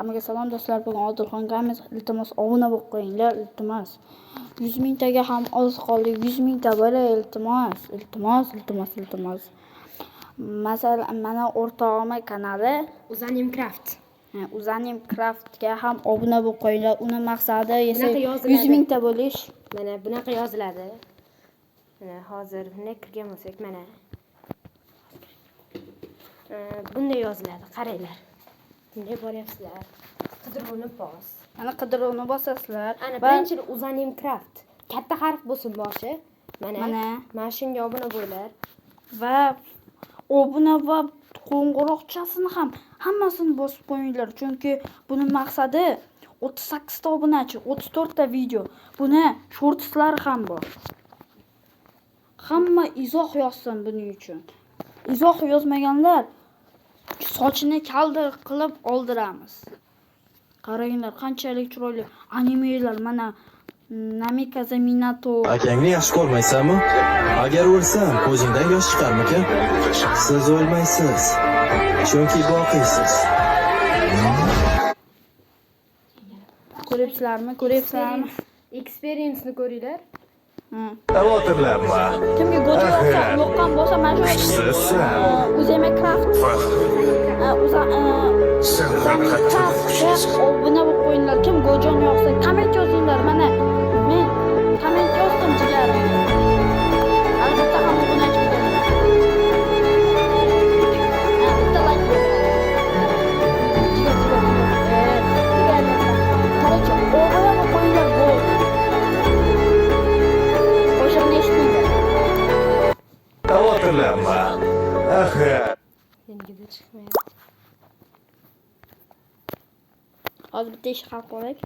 Hammaga salom do'stlar. Bugun Odilxon Games, iltimos obuna bo'lib qo'yinglar, iltimos. 100 mingtaga ham oz qoldi. 100 mingta bo'lay, iltimos. Masalan, mana o'rtog'im kanali Uzanim Craft. Uzanim Craftga ham obuna bo'lib qo'yinglar. Uni maqsadi esa Bunaqa 100 mingta bo'lish. Mana bunaqa yoziladi. Mana hozir bunday kirgan bo'lsak, mana bunday yoziladi, qaranglar. Bunday bo'lyapsizlar. Qidiruvni bos. Mana qidiruvni bosasizlar. Ana birinchi Uzanim Craft. Katta harf bo'lsin boshi. Mana shunga obuna bo'linglar. Va obuna va qo'ng'iroqchasini ham hammasini bosib qo'yinglar. Chunki buni maqsadi 38 ta obunachi, 34 ta video. Buni shortslari ham bor. Hamma izoh yozsin buning uchun. Izoh yozmaganlar sochini kaldir qilib oldiramiz. Qaranglar, qanchalik chiroyli animelar. Mana Namikaze Minato. Akangni yaxshi ko'rmaysanmi? Agar o'lsam, ko'zingdan yosh chiqarmikan? Siz o'lmaysiz. Chunki boqiysiz. Ko'ryapsizlarmi? Experience'ni ko'ringlar. Xavotirlanma. Kimga go'ja yoqqan bo'lsa, mana shu Uzanim Craft. Obuna bo'lib qo'yinglar. Kim go'jon yoqsa, komment yozinglar. Mana men komment yozdim jigarim. Albatta ham obunachi bo'laman. Bitta like Qarachi, obuna bo'lib qo'yinglar. Qo'shimni eshitmaydi. Xavotirlanma. Yengida chiqmayapti. Hozir bitta ish qilib qo'yaylik.